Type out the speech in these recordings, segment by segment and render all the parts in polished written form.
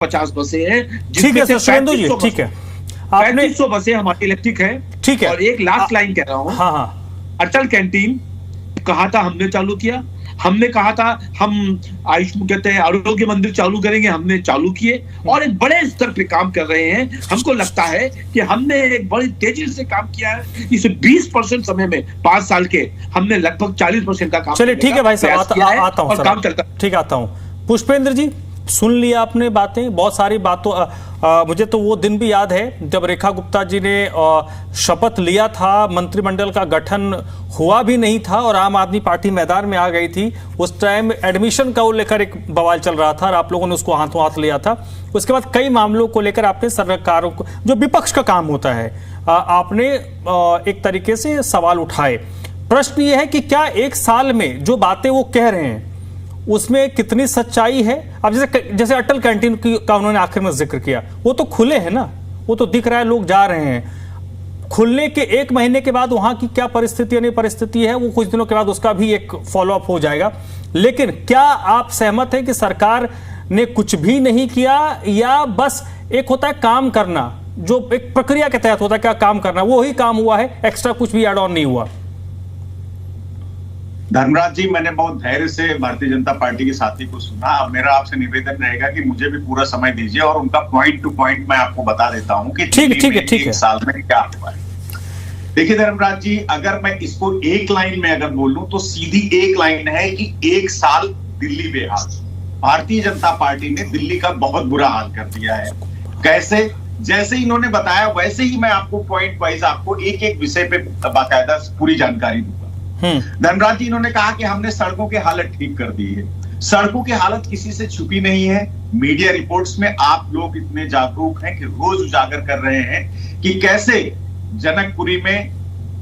50 बसें हैं, ठीक है सर सुरेंदु जी, ठीक है, आपने 3500 बसें हमारी इलेक्ट्रिक है। ठीक है, और एक लास्ट लाइन कह रहा हूं, हाँ हाँ, अटल कैंटीन कहा था हमने चालू किया, हमने कहा था हम आयुष कहते हैं आरोग्य मंदिर चालू करेंगे, हमने चालू किए और एक बड़े स्तर पे काम कर रहे हैं। हमको लगता है कि हमने एक बड़ी तेजी से काम किया है। इस 20% समय में 5 साल के हमने लगभग 40% का काम। चलिए ठीक है भाई साहब, आता हूँ और काम चलता। ठीक, आता हूँ। पुष्पेंद्र जी, सुन लिया आपने बातें, बहुत सारी बातों, मुझे तो वो दिन भी याद है जब रेखा गुप्ता जी ने शपथ लिया था, मंत्रिमंडल का गठन हुआ भी नहीं था और आम आदमी पार्टी मैदान में आ गई थी। उस टाइम एडमिशन का लेकर एक बवाल चल रहा था और आप लोगों ने उसको हाथों हाथ लिया था। उसके बाद कई मामलों को लेकर आपने सरकारों को, जो विपक्ष का काम होता है, आपने एक तरीके से सवाल उठाए। प्रश्न ये है कि क्या एक साल में जो बातें वो कह रहे हैं उसमें कितनी सच्चाई है? अब जैसे अटल कैंटीन का उन्होंने आखिर में जिक्र किया, वो तो खुले हैं ना, वो तो दिख रहा है, लोग जा रहे हैं। खुलने के 1 महीने के बाद वहां की क्या परिस्थिति नहीं परिस्थिति है, वो कुछ दिनों के बाद उसका भी एक फॉलोअप हो जाएगा। लेकिन क्या आप सहमत हैं कि सरकार ने कुछ भी नहीं किया, या बस एक होता है काम करना, जो एक प्रक्रिया के तहत होता है, क्या काम करना, वो ही काम हुआ है, एक्स्ट्रा कुछ भी एड ऑन नहीं हुआ? धर्मराज जी, मैंने बहुत धैर्य से भारतीय जनता पार्टी के साथी को सुना। अब मेरा आपसे निवेदन रहेगा कि मुझे भी पूरा समय दीजिए और उनका पॉइंट टू पॉइंट मैं आपको बता देता हूं कि ठीक है एक साल में क्या हुआ है। देखिए धर्मराज जी, अगर मैं इसको एक लाइन में अगर बोलूं तो सीधी एक लाइन है कि 1 साल दिल्ली बेहाल। भारतीय जनता पार्टी ने दिल्ली का बहुत बुरा हाल कर दिया है। कैसे? जैसे इन्होंने बताया वैसे ही मैं आपको पॉइंट वाइज आपको एक एक विषय पे बाकायदा पूरी जानकारी दूंगा। धनराज जी, इन्होंने कहा कि हमने सड़कों की हालत ठीक कर दी है। सड़कों की हालत किसी से छुपी नहीं है। मीडिया रिपोर्ट्स में आप लोग इतने जागरूक हैं कि रोज उजागर कर रहे हैं कि कैसे जनकपुरी में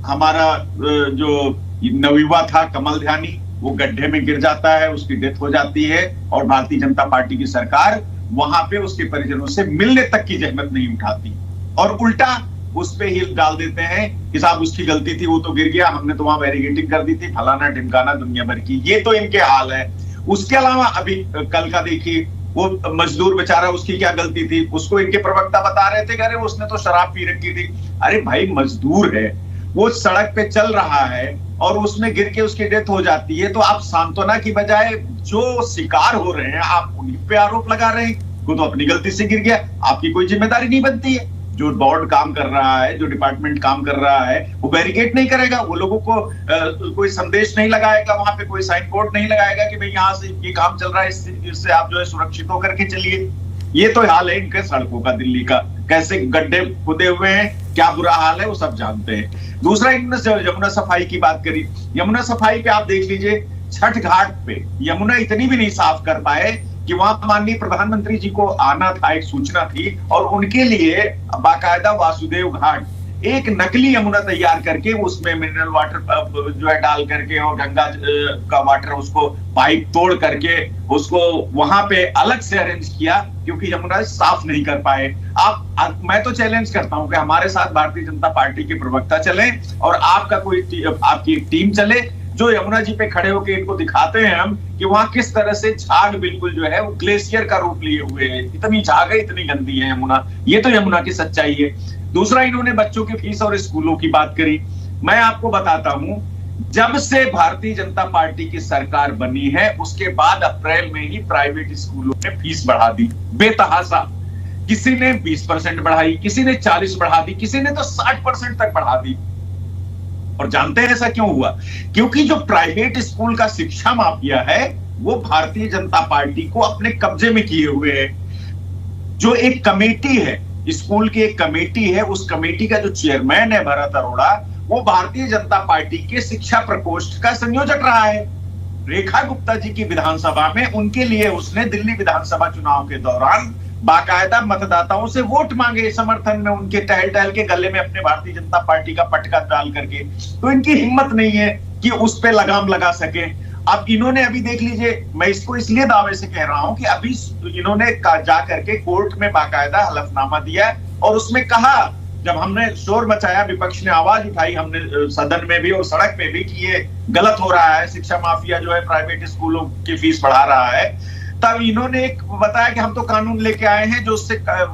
हमारा जो नवयुवा था कमल ध्यानी, वो गड्ढे में गिर जाता है, उसकी डेथ हो जाती है और भारतीय जनता पार्टी की सरकार वहां पे उसके परिजनों से मिलने तक की जहमत नहीं उठाती और उल्टा उस पे ही डाल देते हैं कि साहब उसकी गलती थी, वो तो गिर गया, हमने तो वहां बैरिकेडिंग कर दी थी, फलाना ढिमकाना दुनिया भर की। ये तो इनके हाल है। उसके अलावा अभी कल का देखिए, वो मजदूर बेचारा, उसकी क्या गलती थी? उसको इनके प्रवक्ता बता रहे थे, अरे उसने तो शराब पी रखी थी। अरे भाई, मजदूर है, वो सड़क पे चल रहा है और उसमें गिर के उसकी डेथ हो जाती है, तो आप सांत्वना की बजाय जो शिकार हो रहे हैं आप उन्हीं पे आरोप लगा रहे हैं। वो तो अपनी गलती से गिर गया, आपकी कोई जिम्मेदारी नहीं बनती है। जो बोर्ड काम कर रहा है, जो डिपार्टमेंट काम कर रहा है, वो बैरिकेड नहीं करेगा, वो लोगों को कोई संदेश नहीं लगाएगा, वहां पे कोई साइन बोर्ड नहीं लगाएगा कि भाई यहाँ से ये काम चल रहा है, इससे आप जो है सुरक्षित होकर के चलिए। ये तो हाल है इनके सड़कों का, दिल्ली का, कैसे गड्ढे खुदे हुए हैं, क्या बुरा हाल है, वो सब जानते हैं। दूसरा, इन्होंने यमुना सफाई की बात करी। यमुना सफाई पे आप देख लीजिए, छठ घाट पे यमुना इतनी भी नहीं साफ कर पाए कि वहां माननीय प्रधानमंत्री जी को आना था, एक सूचना थी और उनके लिए बाकायदा वासुदेव घाट एक नकली यमुना तैयार करके उसमें मिनरल वाटर जो है डाल करके और गंगा का वाटर उसको पाइप तोड़ करके उसको वहां पे अलग से अरेंज किया, क्योंकि यमुना साफ नहीं कर पाए। मैं तो चैलेंज करता हूं कि हमारे साथ भारतीय जनता पार्टी के प्रवक्ता चले और आपका कोई आपकी एक टीम चले जो यमुना जी पे खड़े होकर इनको दिखाते हैं हम कि वहां किस तरह से झाग बिल्कुल जो है वो ग्लेशियर का रूप लिए हुए है। इतनी झाग है, इतनी गंदी है यमुना। ये तो यमुना की सच्चाई है। दूसरा, इन्होंने बच्चों की फीस और स्कूलों की बात करी। मैं आपको बताता हूं, जब से भारतीय जनता पार्टी की सरकार बनी है उसके बाद अप्रैल में ही प्राइवेट स्कूलों ने फीस बढ़ा दी बेतहाशा। किसी ने 20% बढ़ाई, किसी ने 40 बढ़ा दी, किसी ने तो 60% तक बढ़ा दी। और जानते हैं ऐसा क्यों हुआ? क्योंकि जो प्राइवेट स्कूल का शिक्षा माफिया है वो भारतीय जनता पार्टी को अपने कब्जे में किए हुए है। जो एक कमेटी है, स्कूल की एक कमेटी है, उस कमेटी का जो चेयरमैन है भरत अरोड़ा, वो भारतीय जनता पार्टी के शिक्षा प्रकोष्ठ का संयोजक रहा है। रेखा गुप्ता जी की विधानसभा में उनके लिए उसने दिल्ली विधानसभा चुनाव के दौरान बाकायदा मतदाताओं से वोट मांगे समर्थन में, उनके टहल टहल के गले में अपने भारतीय जनता पार्टी का पटका डाल करके। तो इनकी हिम्मत नहीं है कि उस पे लगाम लगा सके। अब इन्होंने अभी देख लीजिए, मैं इसको इसलिए दावे से कह रहा हूं कि अभी इन्होंने जा करके कोर्ट में बाकायदा हलफनामा दिया और उसमें कहा, जब हमने शोर मचाया, विपक्ष ने आवाज उठाई, हमने सदन में भी और सड़क में भी कि ये गलत हो रहा है, शिक्षा माफिया जो है प्राइवेट स्कूलों की फीस बढ़ा रहा है, तब इन्होंने एक बताया कि हम तो कानून लेके आए हैं जो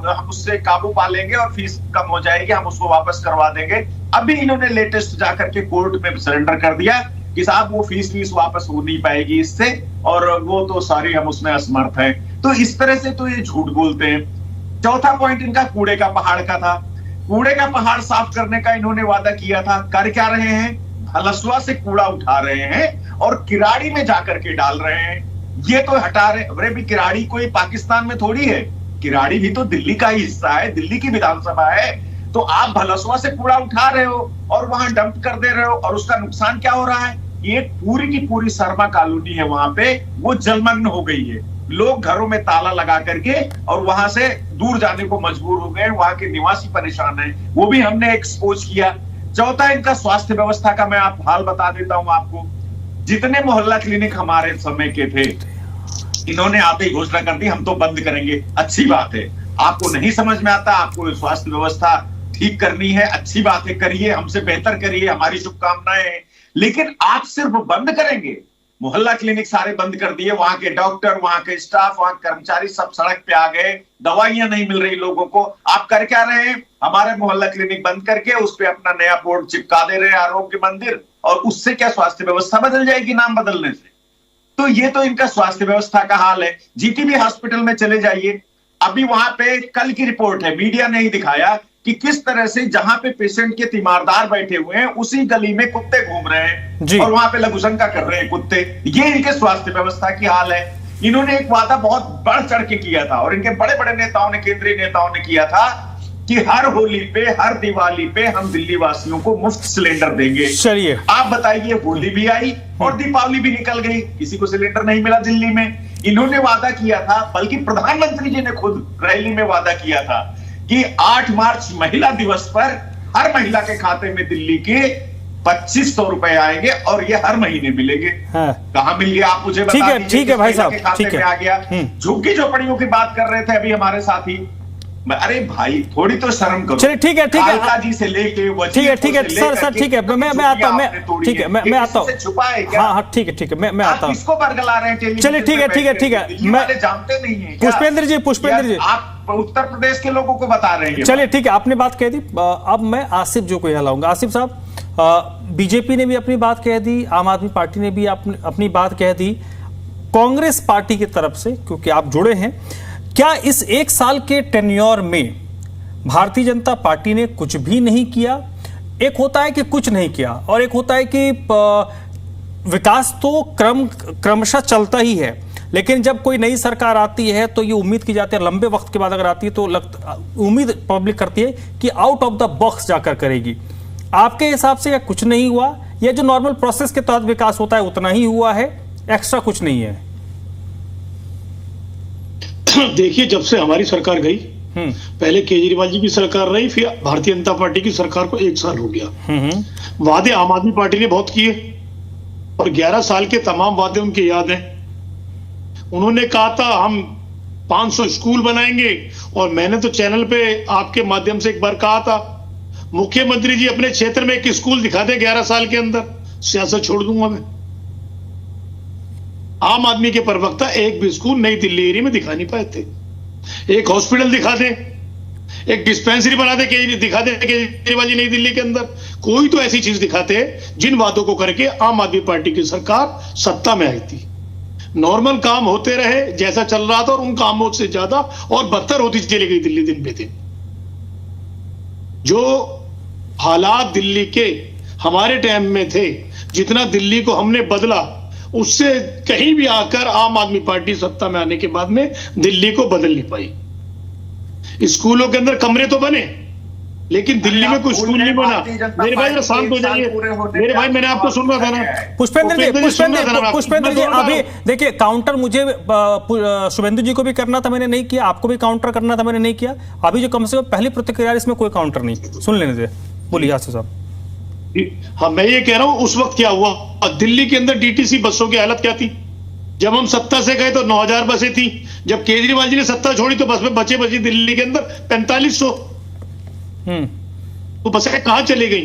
हम उससे काबू पा लेंगे और फीस कम हो जाएगी, हम उसको वापस करवा देंगे। अभी इन्होंने लेटेस्ट जाकर के कोर्ट में सरेंडर कर दिया कि साहब वो फीस वापस हो नहीं पाएगी इससे, और वो तो सारी हम उसमें असमर्थ हैं। तो इस तरह से तो ये झूठ बोलते हैं। चौथा पॉइंट इनका कूड़े का पहाड़ का था। कूड़े का पहाड़ साफ करने का इन्होंने वादा किया था। कर क्या रहे हैं? हलसुआ से कूड़ा उठा रहे हैं और किराड़ी में जाकर के डाल रहे हैं। ये तो हटा रहे। अरे भी किराड़ी कोई पाकिस्तान में थोड़ी है, किराड़ी भी तो दिल्ली का ही हिस्सा है, दिल्ली की विधानसभा है। तो आप भलसुआ से कूड़ा उठा रहे हो और वहां डंप कर दे रहे हो, और उसका नुकसान क्या हो रहा है? ये पूरी की पूरी शर्मा कॉलोनी है वहां पे, वो जलमग्न हो गई है। लोग घरों में ताला लगा करके और वहां से दूर जाने को मजबूर हो गए। वहां के निवासी परेशान हैं, वो भी हमने एक्सपोज किया। चौथा इनका स्वास्थ्य व्यवस्था का मैं आप हाल बता देता हूं आपको। जितने मोहल्ला क्लिनिक हमारे समय के थे, इन्होंने आते ही घोषणा कर दी हम तो बंद करेंगे। अच्छी बात है, आपको नहीं समझ में आता, आपको स्वास्थ्य व्यवस्था ठीक करनी है, अच्छी बात है, करिए, हमसे बेहतर करिए, हमारी शुभकामनाएं हैं। लेकिन आप सिर्फ बंद करेंगे? मोहल्ला क्लिनिक सारे बंद कर दिए, वहां के डॉक्टर, वहां के स्टाफ, वहां के कर्मचारी सब सड़क पे आ गए, दवाइयां नहीं मिल रही लोगों को। आप कर क्या रहे हैं? हमारे मोहल्ला क्लिनिक बंद करके उस पे अपना नया बोर्ड चिपका दे रहे हैं, आरोग्य मंदिर, और उससे क्या स्वास्थ्य व्यवस्था बदल जाएगी नाम बदलने से? तो ये तो इनका स्वास्थ्य व्यवस्था का हाल है। जीटीबी हॉस्पिटल में चले जाइए, अभी वहां पे कल की रिपोर्ट है, मीडिया ने ही दिखाया कि किस तरह से जहां पे पेशेंट के तीमारदार बैठे हुए हैं उसी गली में कुत्ते घूम रहे हैं और वहां पे लघुशंका कर रहे हैं कुत्ते। ये इनके स्वास्थ्य व्यवस्था की हाल है। इन्होंने एक वादा बहुत बढ़ चढ़ के किया था और इनके बड़े बड़े नेताओं ने, केंद्रीय नेताओं ने किया था कि हर होली पे, हर दिवाली पे हम दिल्ली वासियों को मुफ्त सिलेंडर देंगे। चलिए, आप बताइए, होली भी आई और दीपावली भी निकल गई, किसी को सिलेंडर नहीं मिला दिल्ली में। इन्होंने वादा किया था, बल्कि प्रधानमंत्री जी ने खुद रैली में वादा किया था कि 8 मार्च महिला दिवस पर हर महिला के खाते में दिल्ली के 2500 रुपए आएंगे और ये हर महीने मिलेंगे। हाँ। कहां मिल गया आप मुझे बता दीजिए। ठीक है भाई साहब, खाते में आ गया। झुग्गी झोपड़ियों की बात कर रहे थे अभी हमारे साथी। अरे भाई, थोड़ी तो शर्म करो। चलिए ठीक है, कालका जी से लेके ठीक है सर, ठीक है, मैं आता हूँ, ठीक है, मैं आता हूँ। छुपा है क्या? हाँ, ठीक है, मैं आता हूँ। किसको बरगला रहे हैं? चलिए ठीक है, मैं जानते नहीं है। पुष्पेंद्र जी, आप उत्तर प्रदेश के लोगों को बता रहे हैं। चलिए ठीक है, आपने बात कह दी। अब मैं आसिफ जो को यहाँ लाऊंगा। आसिफ साहब, बीजेपी ने भी अपनी बात कह दी, आम आदमी पार्टी ने भी अपनी बात कह दी, कांग्रेस पार्टी की तरफ से, क्योंकि आप जुड़े हैं, क्या इस 1 साल के टेन्योर में भारतीय जनता पार्टी ने कुछ भी नहीं किया? एक होता है कि कुछ नहीं किया और एक होता है कि विकास तो क्रमशः चलता ही है, लेकिन जब कोई नई सरकार आती है तो ये उम्मीद की जाती है, लंबे वक्त के बाद अगर आती है तो उम्मीद पब्लिक करती है कि आउट ऑफ द बॉक्स जाकर करेगी। आपके हिसाब से या कुछ नहीं हुआ, या जो नॉर्मल प्रोसेस के तहत विकास होता है उतना ही हुआ है, एक्स्ट्रा कुछ नहीं है? देखिए, जब से हमारी सरकार गई, पहले केजरीवाल जी की सरकार रही, फिर भारतीय जनता पार्टी की सरकार को 1 साल हो गया। वादे आम आदमी पार्टी ने बहुत किए और 11 साल के तमाम वादे उनके याद हैं। उन्होंने कहा था हम 500 स्कूल बनाएंगे, और मैंने तो चैनल पे आपके माध्यम से एक बार कहा था, मुख्यमंत्री जी अपने क्षेत्र में एक स्कूल दिखा दे 11 साल के अंदर, सियासत छोड़ दूंगा मैं। आम आदमी के प्रवक्ता एक भी स्कूल नई दिल्ली एरिया में दिखा नहीं पाए थे। एक हॉस्पिटल दिखा दे, एक डिस्पेंसरी बना दे, दिखा दे केजरीवाल जी नई दिल्ली के अंदर, कोई तो ऐसी चीज दिखाते जिन वादों को करके आम आदमी पार्टी की सरकार सत्ता में आई थी। नॉर्मल काम होते रहे जैसा चल रहा था, और उन कामों से ज्यादा और बदतर होती चली गई दिल्ली दिन पे दिन। जो हालात दिल्ली के हमारे टाइम में थे, जितना दिल्ली को हमने बदला, उससे कहीं भी आकर आम आदमी पार्टी सत्ता में आने के बाद में दिल्ली को बदल नहीं पाई। स्कूलों के अंदर कमरे तो बने, लेकिन दिल्ली में कोई स्कूल नहीं बना। मेरे भाई शांत हो जाइए, मेरे भाई, मैंने आपको सुन रहा था ना। पुष्पेंद्र जी, अभी देखिए, काउंटर मुझे शुभेंदु जी को भी करना था, मैंने नहीं किया, आपको भी काउंटर करना था, मैंने नहीं किया। अभी जो कम से कम पहली प्रतिक्रिया, इसमें कोई काउंटर नहीं, सुन लेने दे। बोलिए आसिफ साहब। हाँ, मैं ये कह रहा हूं, उस वक्त क्या हुआ, दिल्ली के अंदर डीटीसी बसों की हालत क्या थी? जब हम सत्ता से गए तो 9000 बसें थी, जब केजरीवाल जी ने सत्ता छोड़ी तो बस में बची दिल्ली के अंदर 4500। तो बसें कहां चली गई?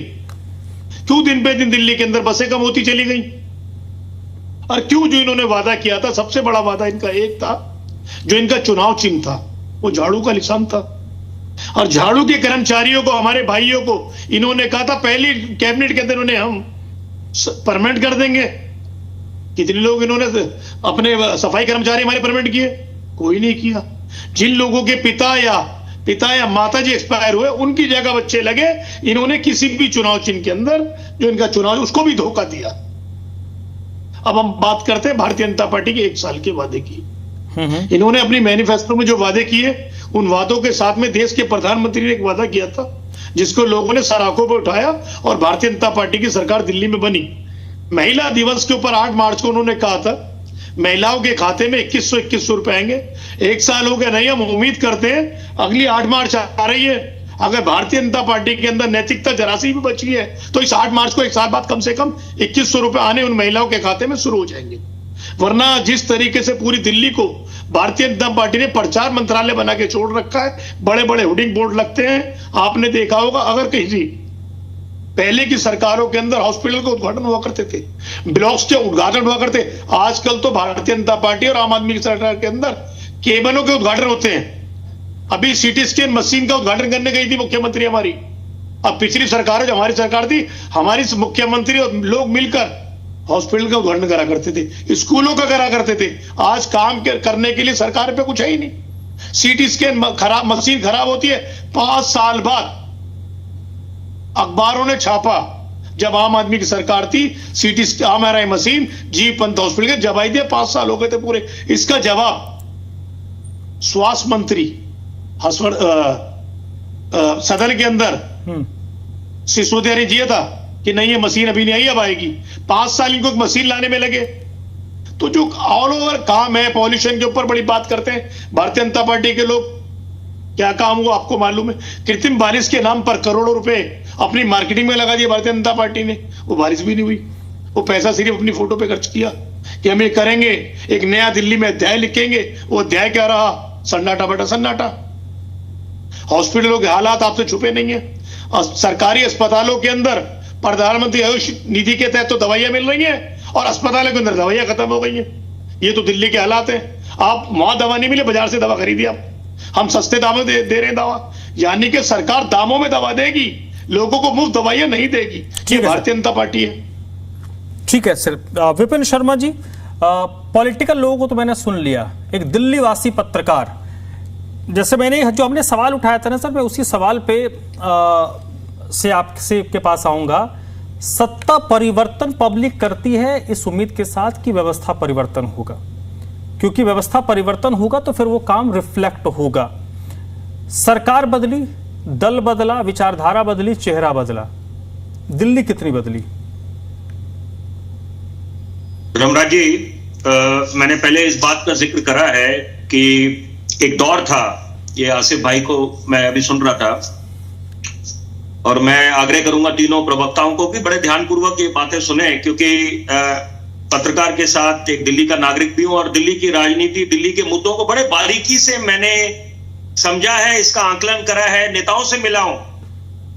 क्यों दिन पे दिन दिल्ली के अंदर बसें कम होती चली गई? और क्यों जो इन्होंने वादा किया था, सबसे बड़ा वादा इनका एक था जो इनका चुनाव चिन्ह था वो झाड़ू का निशान था। और झाड़ू के कर्मचारियों को, हमारे भाइयों को इन्होंने कहा था पहली कैबिनेट के अंदर उन्हें हम परमानेंट कर देंगे। कितने लोग इन्होंने अपने सफाई कर्मचारी हमारे परमानेंट किए? कोई नहीं किया। जिन लोगों के पिता या माता जी एक्सपायर हुए उनकी जगह बच्चे लगे, इन्होंने किसी भी चुनाव चिन्ह के अंदर जो इनका चुनाव उसको भी धोखा दिया। अब हम बात करते हैं भारतीय जनता पार्टी के 1 साल के वादे की। इन्होंने अपनी मैनिफेस्टो में जो वादे किए, उन वादों के साथ में देश के प्रधानमंत्री ने एक वादा किया था जिसको लोगों ने सर आंखों पर उठाया और भारतीय जनता पार्टी की सरकार दिल्ली में बनी। महिला दिवस के ऊपर 8 मार्च को उन्होंने कहा था महिलाओं के खाते में 2100 रुपए आएंगे। 1 साल हो गया नहीं, हम उम्मीद करते हैं अगली 8 मार्च आ रही है। अगर भारतीय जनता पार्टी के अंदर नैतिकता जरा सी भी बची है तो इस 8 मार्च को 1 साल बाद कम से कम 2100 रुपए आने उन महिलाओं के खाते में शुरू हो जाएंगे। वरना जिस तरीके से पूरी दिल्ली को भारतीय जनता पार्टी ने प्रचार मंत्रालय बना के छोड़ रखा है, बड़े बड़े होर्डिंग बोर्ड लगते हैं। आपने देखा होगा अगर कहीं पहले की सरकारों के अंदर हॉस्पिटल का उद्घाटन हुआ करते थे, ब्लॉक्स के उद्घाटन हुआ करते, आजकल तो भारतीय जनता पार्टी और आम आदमी की सरकार के अंदर केबलों के उद्घाटन होते हैं। अभी सीटी स्कैन मशीन का उद्घाटन करने गई थी मुख्यमंत्री हमारी। अब पिछली सरकार जो हमारी सरकार थी, हमारी मुख्यमंत्री और लोग मिलकर हॉस्पिटल का उद्घाटन करा करते थे, स्कूलों का करा करते थे। आज काम करने के लिए सरकार पे कुछ है ही नहीं। सीटी स्कैन मशीन खराब होती है, 5 साल बाद अखबारों ने छापा जब आम आदमी की सरकार थी, सीटी MRI मशीन जी पंत हॉस्पिटल के जब आई थी, 5 साल हो गए थे पूरे। इसका जवाब स्वास्थ्य मंत्री सदन के अंदर सिसोदिया ने दिया था कि नहीं ये मशीन अभी नहीं आई, अब आएगी। 5 साल इनको मशीन लाने में लगे। तो जो ऑल ओवर काम है, पॉल्यूशन के ऊपर बड़ी बात करते हैं भारतीय जनता पार्टी के लोग। क्या काम हुआ आपको मालूम है? कृत्रिम बारिश के नाम पर करोड़ों रुपए अपनी मार्केटिंग में लगा दिए भारतीय जनता पार्टी ने। वो बारिश भी नहीं हुई, वो पैसा सिर्फ अपनी फोटो पे खर्च किया कि हम ये करेंगे, एक नया दिल्ली में अध्याय लिखेंगे। वो अध्याय क्या रहा? सन्नाटा बेटा सन्नाटा। हॉस्पिटलों के हालात आपसे छुपे नहीं है। सरकारी अस्पतालों के अंदर प्रधानमंत्री आयुष निधि के तहत तो दवाइयां मिल रही हैं और अस्पतालों के अंदर दवाइयां खत्म हो गई हैं। ये तो दिल्ली के हालात हैं। आप वहां दवा नहीं मिले, बाजार से दवा खरीदी आप। हम सस्ते दामों दे रहे हैं दवा, यानी कि सरकार दामों में दवा देगी, लोगों को मुफ्त दवाइयां नहीं देगी। ये भारतीय जनता पार्टी है। ठीक है सर। विपिन शर्मा जी, पॉलिटिकल लोगों को तो मैंने सुन लिया। एक दिल्ली वासी पत्रकार, जैसे मैंने जो हमने सवाल उठाया था ना सर, मैं उसी सवाल पे से आपसे के पास आऊंगा। सत्ता परिवर्तन पब्लिक करती है इस उम्मीद के साथ कि व्यवस्था परिवर्तन होगा, क्योंकि व्यवस्था परिवर्तन होगा तो फिर वो काम रिफ्लेक्ट होगा। सरकार बदली, दल बदला, विचारधारा बदली, चेहरा बदला, दिल्ली कितनी बदली? रमराज जी, मैंने पहले इस बात का जिक्र करा है कि एक दौर था, ये आसिफ भाई को मैं अभी सुन रहा था, और मैं आग्रह करूंगा तीनों प्रवक्ताओं को कि बड़े ध्यानपूर्वक ये बातें सुने, क्योंकि पत्रकार के साथ एक दिल्ली का नागरिक भी हूं और दिल्ली की राजनीति, दिल्ली के मुद्दों को बड़े बारीकी से मैंने समझा है, इसका आकलन करा है, नेताओं से मिला हूं,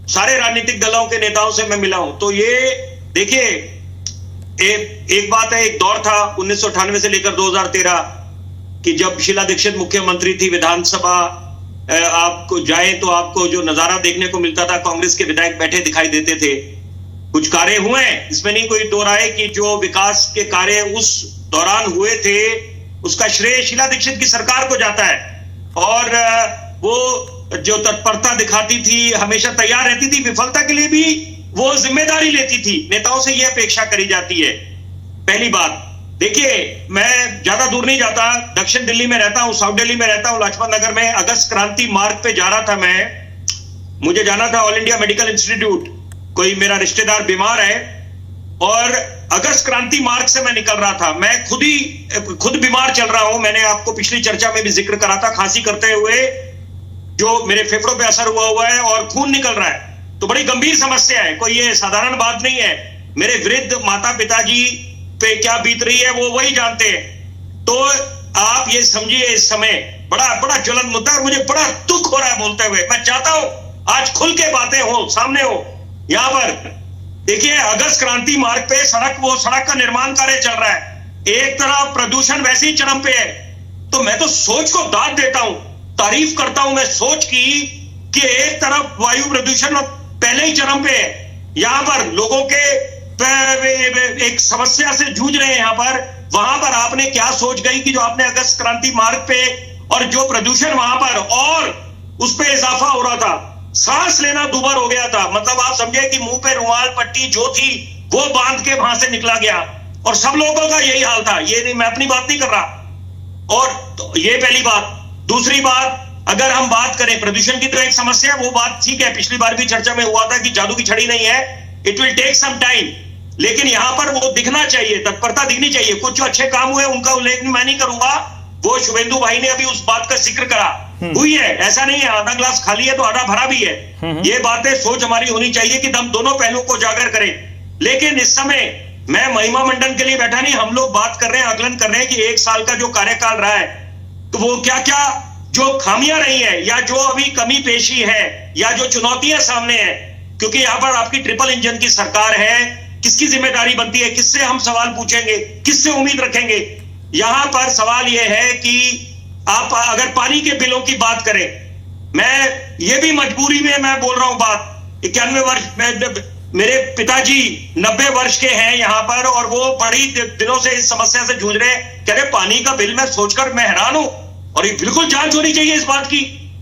सारे राजनीतिक दलों के नेताओं से मैं मिला हूं। तो ये देखिए, एक बात है, एक दौर था 1998 से लेकर 2013 कि जब शीला दीक्षित मुख्यमंत्री थी, विधानसभा आपको जाए तो आपको जो नजारा देखने को मिलता था, कांग्रेस के विधायक बैठे दिखाई देते थे। कुछ कार्य हुए, इसमें नहीं कोई दो राय कि जो विकास के कार्य उस दौरान हुए थे उसका श्रेय शीला दीक्षित की सरकार को जाता है। और वो जो तत्परता दिखाती थी, हमेशा तैयार रहती थी, विफलता के लिए भी वो जिम्मेदारी लेती थी। नेताओं से यह अपेक्षा करी जाती है। पहली बात देखिए, मैं ज्यादा दूर नहीं जाता, दक्षिण दिल्ली में रहता हूं, साउथ दिल्ली में रहता हूं, लाजपत नगर में। अगस्त क्रांति मार्ग पे जा रहा था मुझे जाना था ऑल इंडिया मेडिकल इंस्टीट्यूट, कोई मेरा रिश्तेदार बीमार है, और अगस्त क्रांति मार्ग से मैं निकल रहा था। मैं खुद बीमार चल रहा हूं। मैंने आपको पिछली चर्चा में भी जिक्र करा था, खांसी करते हुए जो मेरे फेफड़ों पे असर हुआ है और खून निकल रहा है। तो बड़ी गंभीर समस्या है, कोई ये साधारण बात नहीं है। मेरे वृद्ध माता पिताजी पे क्या बीत रही है वो वही जानते हैं। तो आप ये समझिए, इस समय बड़ा ज्वलंत मुद्दा, और मुझे बड़ा दुख हो रहा है बोलते हुए। मैं चाहता हूं आज खुल के बातें हो, सामने हो। यहां पर देखिए, अगस्त क्रांति मार्ग पे सड़क का निर्माण कार्य चल रहा है। एक तरफ प्रदूषण वैसे ही चरम पे है, तो मैं तो सोच को दाद देता हूं, तारीफ करता हूं मैं सोच की कि एक तरफ वायु प्रदूषण पहले ही चरम पे है, यहां पर लोगों के एक समस्या से जूझ रहे हैं यहां पर, वहां पर आपने क्या सोच गई कि जो आपने अगस्त क्रांति मार्ग पे और जो प्रदूषण वहां पर और उस पे इजाफा हो रहा था, सांस लेना दूभर हो गया था। मतलब आप समझे कि मुंह पे रुमाल पट्टी जो थी वो बांध के वहां से निकला गया, और सब लोगों का यही हाल था। ये नहीं, मैं अपनी बात नहीं कर रहा। और तो ये पहली बात। दूसरी बात, अगर हम बात करें प्रदूषण की, तो एक समस्या, वो बात ठीक है, पिछली बार भी चर्चा में हुआ था कि जादू की छड़ी नहीं है, it will take some time, लेकिन यहां पर वो दिखना चाहिए, तत्परता दिखनी चाहिए। कुछ जो अच्छे काम हुए उनका उल्लेख मैं नहीं करूंगा, वो शुभेंदु भाई ने अभी उस बात का जिक्र करा, हुई है, ऐसा नहीं है आधा ग्लास खाली है तो आधा भरा भी है। ये बातें सोच हमारी होनी चाहिए कि हम दोनों पहलुओं को उजागर करें। लेकिन इस समय मैं महिमा मंडन के लिए बैठा नहीं, हम लोग बात कर रहे हैं, आकलन कर रहे हैं कि 1 साल का जो कार्यकाल रहा है, तो वो क्या क्या जो खामियां रही है, या जो अभी कमी पेशी है, या जो चुनौतियां सामने है, क्योंकि यहां पर आपकी ट्रिपल इंजन की सरकार है, किसकी जिम्मेदारी बनती है, किससे हम सवाल पूछेंगे, किससे उम्मीद रखेंगे। यहां पर सवाल यह है कि आप अगर पानी के बिलों की बात करें, मैं ये भी मजबूरी में मैं बोल रहा हूं बात, 91 वर्ष मेरे पिताजी 90 वर्ष के हैं यहां पर, और वो बड़ी दिनों से इस समस्या से जूझ रहे हैं। कह रहे पानी का बिल मैं सोचकर मैं हैरान हूं, और ये बिल्कुल जांच होनी चाहिए इस बात की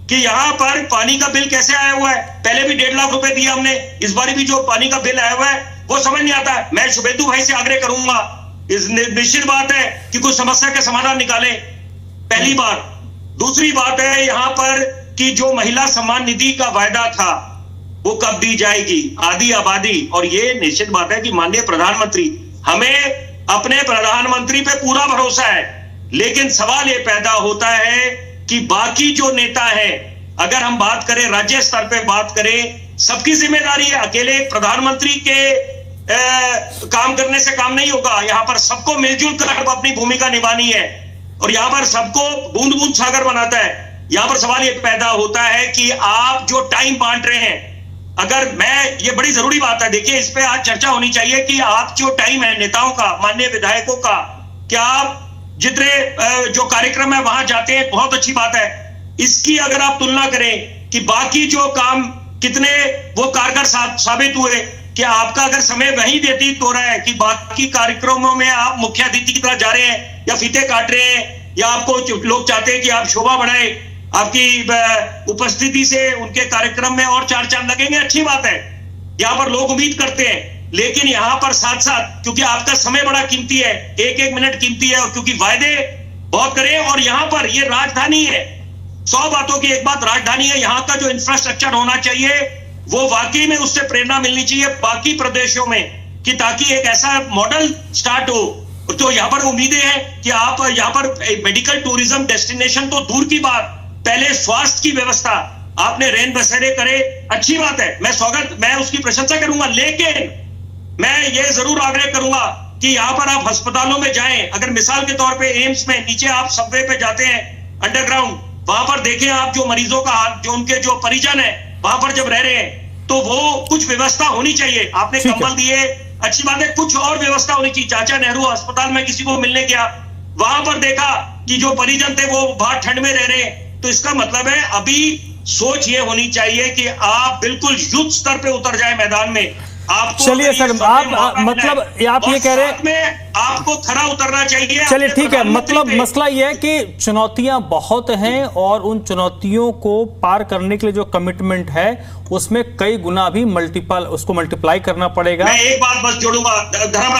कि यहां पर पानी का बिल कैसे आया हुआ है। पहले भी 1.5 लाख रुपए दिया हमने, इस बार भी जो पानी का बिल आया हुआ है वो समझ नहीं आता है। मैं शुभेंदु भाई से आग्रह करूंगा, इस निश्चित बात है कि कुछ समस्या का समाधान निकालें, पहली बात। दूसरी बात है यहां पर कि जो महिला सम्मान निधि का वायदा था वो कब दी जाएगी, आधी आबादी। और ये निश्चित बात है कि माननीय प्रधानमंत्री, हमें अपने प्रधानमंत्री पे पूरा भरोसा है, लेकिन सवाल ये पैदा होता है कि बाकी जो नेता है, अगर हम बात करें राज्य स्तर पे बात करें, सबकी जिम्मेदारी है, अकेले प्रधानमंत्री के काम करने से काम नहीं होगा। यहां पर सबको मिलजुल कर अपनी भूमिका निभानी है, और यहां पर सबको बूंद बूंद सागर बनाता है। यहां पर सवाल ये पैदा होता है कि आप जो टाइम बांट रहे हैं, अगर मैं, ये बड़ी जरूरी बात है, देखिए इस पे आज चर्चा होनी चाहिए कि आप जो टाइम है नेताओं का, माननीय विधायकों का, क्या आप जितने जो कार्यक्रम है वहां जाते हैं, बहुत अच्छी बात है। इसकी अगर आप तुलना करें कि बाकी जो काम कितने वो कारगर साबित हुए, कि आपका अगर समय वही व्यतीत हो रहा है कि बाकी कार्यक्रमों में आप मुख्य अतिथि की तरह जा रहे हैं, या फीते काट रहे हैं, या आपको लोग चाहते हैं कि आप शोभा बढ़ाए, आपकी उपस्थिति से उनके कार्यक्रम में और 4 चांद लगेंगे, अच्छी बात है, यहाँ पर लोग उम्मीद करते हैं। लेकिन यहाँ पर साथ साथ, क्योंकि आपका समय बड़ा कीमती है, एक मिनट कीमती है, और क्योंकि वायदे बहुत करें, और यहाँ पर ये राजधानी है, 100 बातों की एक बात राजधानी है, यहाँ का जो इंफ्रास्ट्रक्चर होना चाहिए वो वाकई में उससे प्रेरणा मिलनी चाहिए बाकी प्रदेशों में, कि ताकि एक ऐसा मॉडल स्टार्ट हो। तो यहाँ पर उम्मीदें हैं कि आप यहाँ पर मेडिकल टूरिज्म डेस्टिनेशन तो दूर की बात, पहले स्वास्थ्य की व्यवस्था आपने रेन बसेरे करे, अच्छी बात है, मैं उसकी प्रशंसा करूंगा। लेकिन मैं ये जरूर आग्रह करूंगा कि यहाँ पर आप अस्पतालों में जाएं, अगर मिसाल के तौर पे एम्स में नीचे आप सबवे पे जाते हैं अंडरग्राउंड, वहां पर देखें आप जो मरीजों का हाल, जो उनके जो परिजन है वहां पर जब रह रहे हैं, तो वो कुछ व्यवस्था होनी चाहिए। आपने कंबल दिए, अच्छी बात है, कुछ और व्यवस्था होनी चाहिए। चाचा नेहरू अस्पताल में किसी को मिलने गया, वहां पर देखा कि जो परिजन थे वो बाहर ठंड में रह रहे हैं, तो इसका मतलब है अभी सोच ये होनी चाहिए कि आप बिल्कुल युद्ध स्तर पे उतर जाए मैदान में। चलिए सर, आप मतलब आप ये कह रहे हैं आपको खरा उतरना चाहिए। चलिए ठीक है, मतलब मसला ये है कि चुनौतियां बहुत हैं, और उन चुनौतियों को पार करने के लिए जो कमिटमेंट है उसमें कई गुना भी मल्टीपल उसको मल्टीप्लाई करना पड़ेगा। मैं एक बात बस जोड़ूंगा,